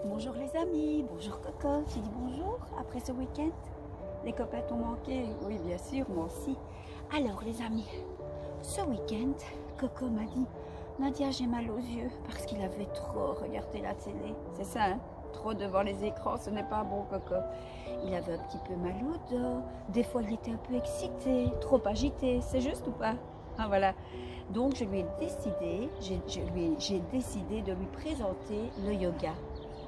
Bonjour les amis, bonjour Coco, tu dis bonjour après ce week-end? Les copains t'ont manqué? Oui bien sûr, moi aussi. Alors les amis, ce week-end, Coco m'a dit, Nadia j'ai mal aux yeux parce qu'il avait trop regardé la télé. C'est ça hein? Trop devant les écrans, ce n'est pas bon Coco. Il avait un petit peu mal au dos, des fois il était un peu excité, trop agité, c'est juste ou pas? Ah voilà. Donc je lui ai décidé, j'ai décidé de lui présenter le yoga.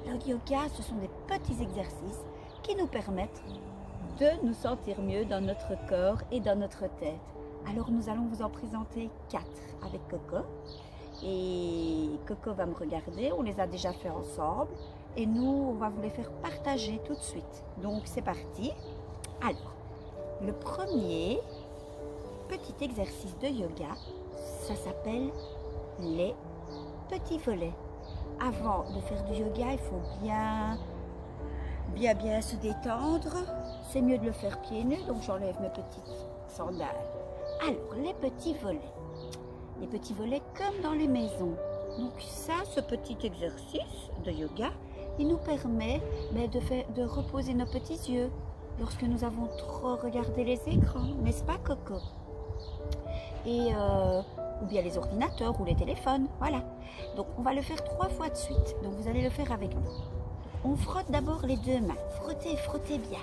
Le yoga, ce sont des petits exercices qui nous permettent de nous sentir mieux dans notre corps et dans notre tête. Alors nous allons vous en présenter 4 avec Coco. Et Coco va me regarder, on les a déjà fait ensemble. Et nous, on va vous les faire partager tout de suite. Donc c'est parti. Alors, le premier petit exercice de yoga, ça s'appelle les petits volets. Avant de faire du yoga, il faut bien se détendre. C'est mieux de le faire pieds nus, donc j'enlève mes petites sandales. Alors, les petits volets. Les petits volets comme dans les maisons. Donc ça, ce petit exercice de yoga, il nous permet de reposer nos petits yeux lorsque nous avons trop regardé les écrans, n'est-ce pas Coco? Et ou bien les ordinateurs ou les téléphones, voilà. Donc on va le faire 3 fois de suite, donc vous allez le faire avec nous. On frotte d'abord les 2 mains, frottez, frottez bien.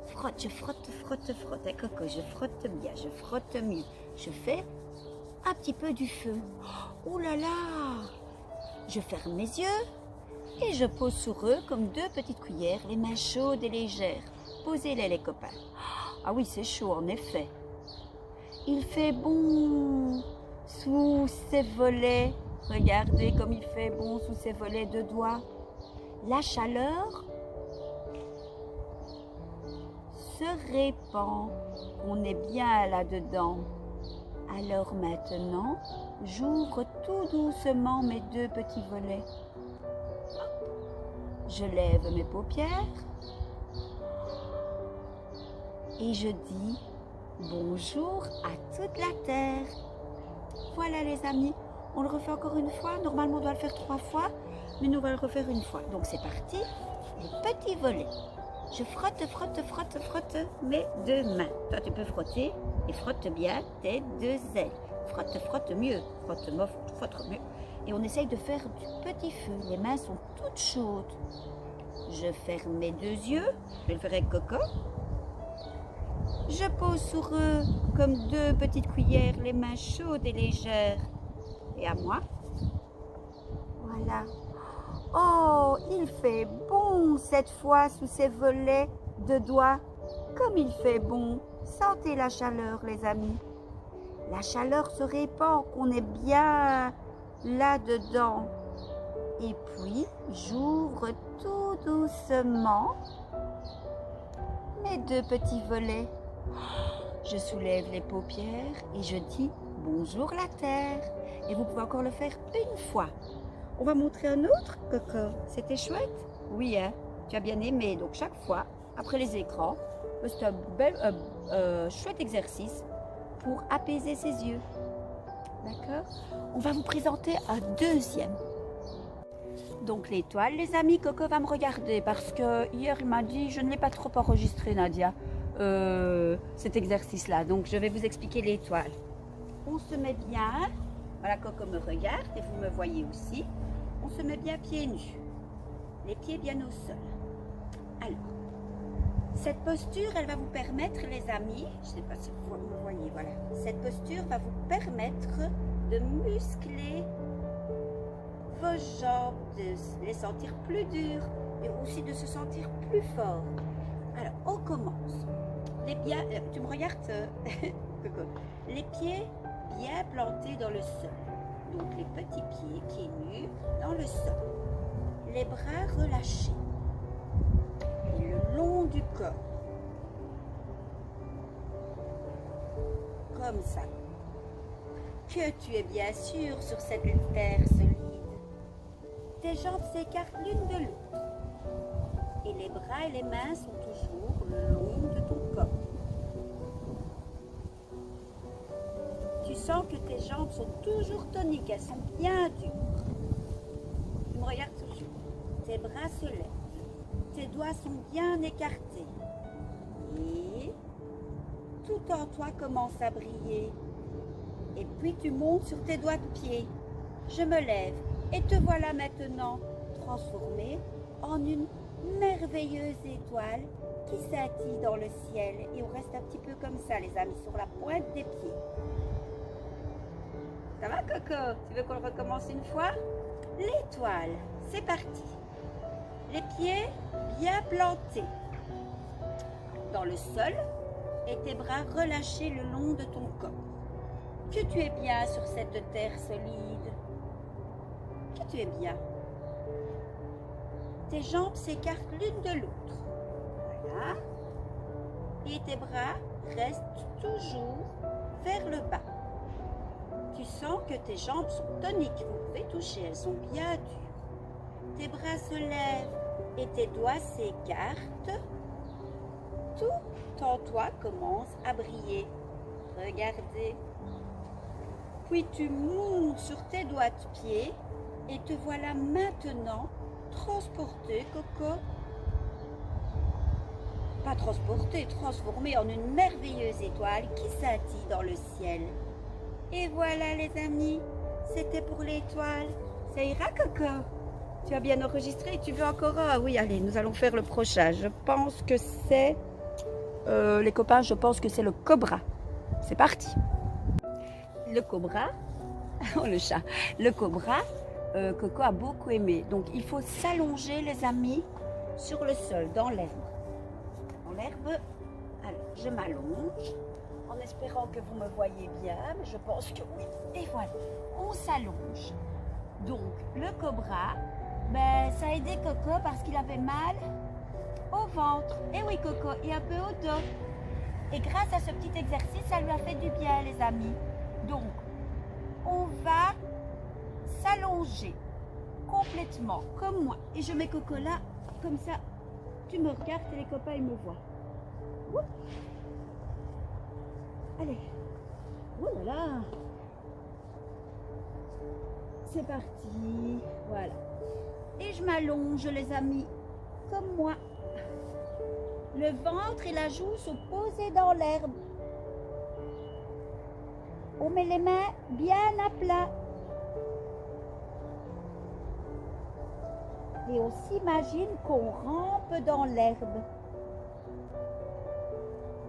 Frotte, je frotte, frotte, frotte, hein, Coco, je frotte bien, je frotte mieux. Je fais un petit peu du feu. Oh là là! Je ferme mes yeux et je pose sur eux comme 2 petites cuillères, les mains chaudes et légères. Posez-les les copains. Ah oui, c'est chaud en effet. Il fait bon sous ses volets. Regardez comme il fait bon sous ses volets de doigts. La chaleur se répand. On est bien là-dedans. Alors maintenant, j'ouvre tout doucement mes 2 petits volets. Je lève mes paupières et je dis bonjour à toute la terre. Voilà les amis, on le refait encore une fois. Normalement on doit le faire 3 fois, mais nous on va le refaire une fois. Donc c'est parti, les petits volets. Je frotte, frotte, frotte, frotte mes 2 mains. Toi tu peux frotter et frotte bien tes 2 ailes. Frotte, frotte mieux, frotte mieux. Et on essaye de faire du petit feu. Les mains sont toutes chaudes. Je ferme mes 2 yeux, je vais le faire avec Coco. Je pose sur eux comme 2 petites cuillères, les mains chaudes et légères. Et à moi. Voilà. Oh, il fait bon cette fois sous ces volets de doigts. Comme il fait bon. Sentez la chaleur, les amis. La chaleur se répand, qu'on est bien là-dedans. Et puis, j'ouvre tout doucement mes 2 petits volets. Je soulève les paupières et je dis bonjour la terre. Et vous pouvez encore le faire une fois. On va montrer un autre, Coco. C'était chouette? Oui, hein? Tu as bien aimé. Donc chaque fois, après les écrans, c'est un bel, chouette exercice pour apaiser ses yeux. D'accord? On va vous présenter un deuxième. Donc l'étoile, les amis, Coco va me regarder parce que hier il m'a dit je ne l'ai pas trop enregistré Nadia, cet exercice-là. Donc je vais vous expliquer l'étoile. On se met bien, voilà Coco me regarde et vous me voyez aussi. On se met bien pieds nus, les pieds bien au sol. Alors, cette posture, elle va vous permettre les amis, je ne sais pas si vous me voyez, voilà. Cette posture va vous permettre de muscler vos jambes, de les sentir plus dures et aussi de se sentir plus fort. Alors, on commence. Tu me regardes, Coco. Les pieds bien plantés dans le sol. Donc, les petits pieds nus dans le sol. Les bras relâchés. Et le long du corps. Comme ça. Que tu es bien sûr sur cette terre solide. Tes jambes s'écartent l'une de l'autre. Et les bras et les mains sont toujours le long de ton corps. Tu sens que tes jambes sont toujours toniques, elles sont bien dures. Tu me regardes toujours. tes bras se lèvent. Tes doigts sont bien écartés. Et tout en toi commence à briller. Et puis tu montes sur tes doigts de pied. Je me lève et te voilà maintenant transformé en une merveilleuse étoile qui scintille dans le ciel. Et on reste un petit peu comme ça, les amis, sur la pointe des pieds. Ça va, Coco? Tu veux qu'on le recommence une fois? L'étoile, c'est parti. Les pieds bien plantés dans le sol et tes bras relâchés le long de ton corps. Que tu es bien sur cette terre solide. Que tu es bien. Tes jambes s'écartent l'une de l'autre. Voilà. Et tes bras restent toujours vers le bas. Tu sens que tes jambes sont toniques. Vous pouvez toucher, elles sont bien dures. Tes bras se lèvent et tes doigts s'écartent. Tout en toi commence à briller. Regardez. Puis tu montes sur tes doigts de pied et te voilà maintenant transporté, Coco. Pas transporté, transformé en une merveilleuse étoile qui scintille dans le ciel. Et voilà les amis, c'était pour l'étoile. Ça ira, Coco? Tu as bien enregistré? Tu veux encore un? Oui, allez, nous allons faire le prochain. Je pense que c'est... les copains, je pense que c'est le cobra. C'est parti. Le cobra, oh le chat, le cobra, Coco a beaucoup aimé. Donc il faut s'allonger les amis sur le sol, dans l'herbe. Dans l'herbe, alors je m'allonge en espérant que vous me voyez bien, mais je pense que oui. Et voilà, on s'allonge. Donc le cobra, ben, ça a aidé Coco parce qu'il avait mal au ventre. Et oui Coco, et un peu au dos. Et grâce à ce petit exercice, ça lui a fait du bien les amis. Donc, on va s'allonger complètement, comme moi. Et je mets Coco là, comme ça, tu me regardes et les copains, ils me voient. Ouh. Allez. Oh là là. C'est parti. Voilà. Et je m'allonge, les amis, comme moi. Le ventre et la joue sont posés dans l'herbe. On met les mains bien à plat. Et on s'imagine qu'on rampe dans l'herbe.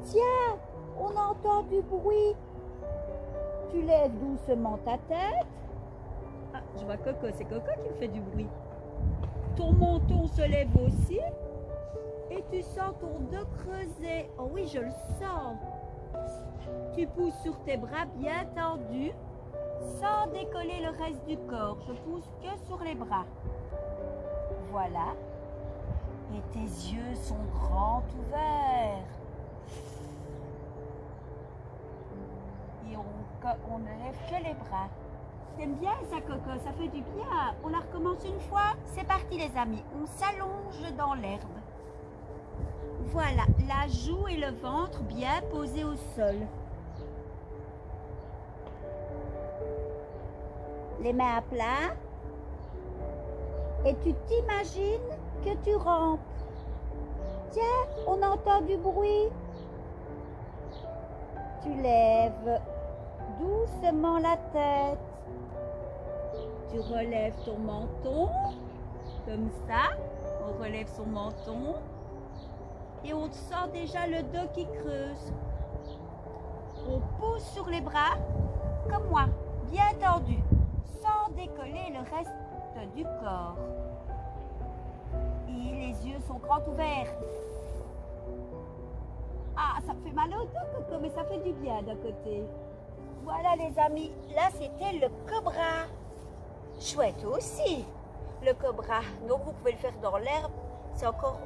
Tiens, on entend du bruit. Tu lèves doucement ta tête. Ah, je vois Coco, c'est Coco qui me fait du bruit. Ton menton se lève aussi. Et tu sens ton dos creuser. Oh oui, je le sens. Tu pousses sur tes bras bien tendus, sans décoller le reste du corps. Je pousse que sur les bras. Voilà. Et tes yeux sont grands ouverts. Et on ne lève que les bras. T'aimes bien ça, Coco? Ça fait du bien. On la recommence une fois? C'est parti, les amis. On s'allonge dans l'herbe. Voilà, la joue et le ventre bien posés au sol. Les mains à plat. Et tu t'imagines que tu rampes. Tiens, on entend du bruit. Tu lèves doucement la tête. Tu relèves ton menton. Comme ça, on relève son menton. Et on sent déjà le dos qui creuse. On pousse sur les bras, comme moi, bien tendu, sans décoller le reste du corps. Et les yeux sont grands ouverts. Ah, ça me fait mal au dos, Coco, mais ça fait du bien d'un côté. Voilà les amis, là c'était le cobra. Chouette aussi, le cobra. Donc vous pouvez le faire dans l'herbe, c'est encore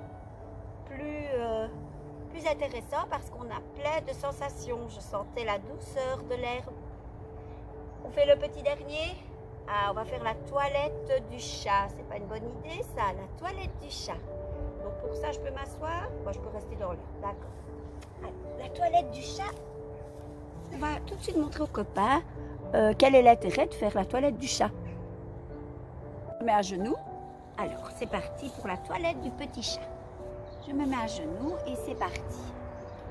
plus intéressant parce qu'on a plein de sensations. Je sentais la douceur de l'herbe. On fait le petit dernier. Ah, on va faire la toilette du chat. C'est pas une bonne idée ça, la toilette du chat. Donc pour ça, je peux m'asseoir. Moi, je peux rester dans l'herbe. D'accord. La toilette du chat. On va tout de suite montrer aux copains quel est l'intérêt de faire la toilette du chat. Je mets à genoux Alors, c'est parti pour la toilette du petit chat. Je me mets à genoux et c'est parti.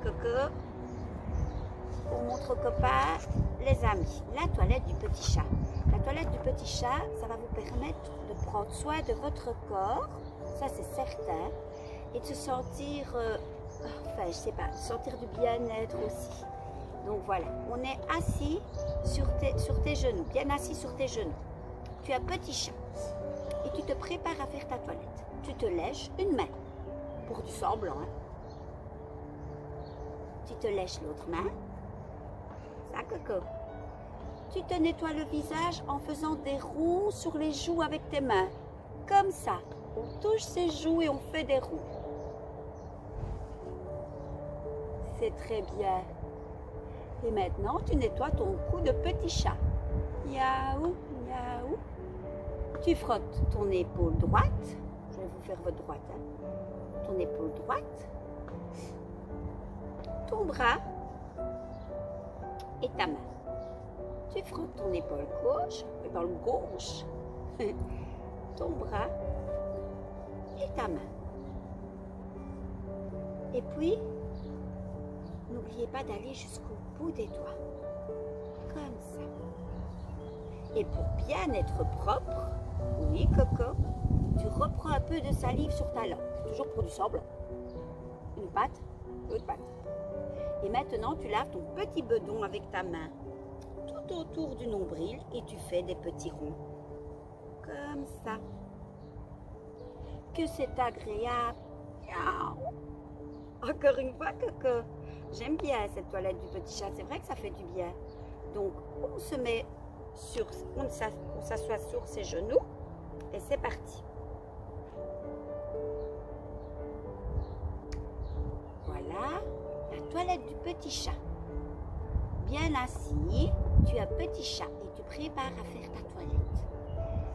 Coco, on montre aux copains, les amis, la toilette du petit chat. La toilette du petit chat, ça va vous permettre de prendre soin de votre corps, ça c'est certain, et de se sentir, enfin je sais pas, de sentir du bien-être aussi. Donc voilà, on est assis sur tes genoux, bien assis sur tes genoux. Tu as petit chat et tu te prépares à faire ta toilette. Tu te lèches une main pour du semblant. Hein. Tu te lèches l'autre main. Ça, Coco. Tu te nettoies le visage en faisant des ronds sur les joues avec tes mains. Comme ça. On touche ses joues et on fait des ronds. C'est très bien. Et maintenant, tu nettoies ton cou de petit chat. Miaou, miaou. Tu frottes ton épaule droite. Je vais vous faire votre droite. Hein. Ton épaule droite. Ton bras et ta main. Tu frottes ton épaule gauche, ton bras et ta main. Et puis, n'oubliez pas d'aller jusqu'au bout des doigts, comme ça. Et pour bien être propre, oui Coco, tu reprends un peu de salive sur ta langue, toujours pour du semblant. Une patte, l'autre patte. Et maintenant, tu laves ton petit bedon avec ta main tout autour du nombril et tu fais des petits ronds. Comme ça. Que c'est agréable. Encore une fois, Coco. J'aime bien cette toilette du petit chat. C'est vrai que ça fait du bien. Donc, on se met on s'assoit sur ses genoux et c'est parti. Voilà. La toilette du petit chat. Bien assis, tu as petit chat et tu prépares à faire ta toilette.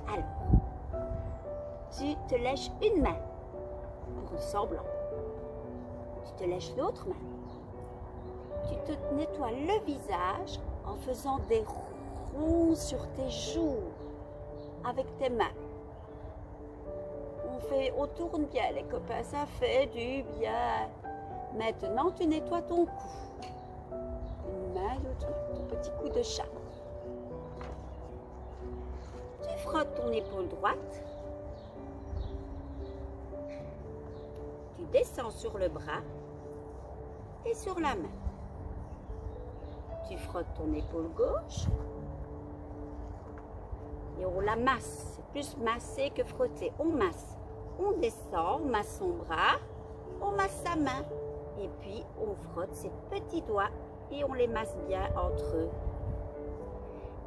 Alors, tu te lèches une main pour le semblant. Tu te lèches l'autre main. Tu te nettoies le visage en faisant des ronds sur tes joues avec tes mains. On tourne bien les copains, ça fait du bien. Maintenant, tu nettoies ton cou. Une main, l'autre, ton petit cou de chat. Tu frottes ton épaule droite. Tu descends sur le bras et sur la main. Tu frottes ton épaule gauche. Et on la masse. C'est plus masser que frotter. On masse. On descend, on masse son bras, on masse sa main. Et puis, on frotte ses petits doigts et on les masse bien entre eux.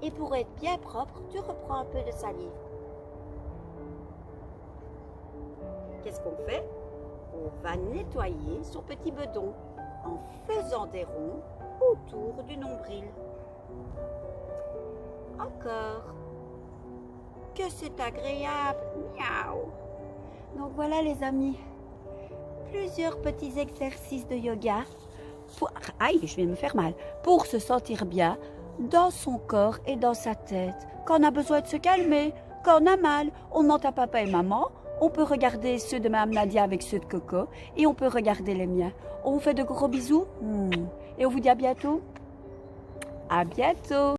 Et pour être bien propre, tu reprends un peu de salive. Qu'est-ce qu'on fait? On va nettoyer son petit bedon en faisant des ronds autour du nombril. Encore. Que c'est agréable. Miaou. Donc voilà les amis. Plusieurs petits exercices de yoga aïe, je vais me faire mal, pour se sentir bien dans son corps et dans sa tête. Quand on a besoin de se calmer, quand on a mal, on demande à papa et maman, on peut regarder ceux de Mme Nadia avec ceux de Coco et on peut regarder les miens. On vous fait de gros bisous et on vous dit à bientôt. À bientôt.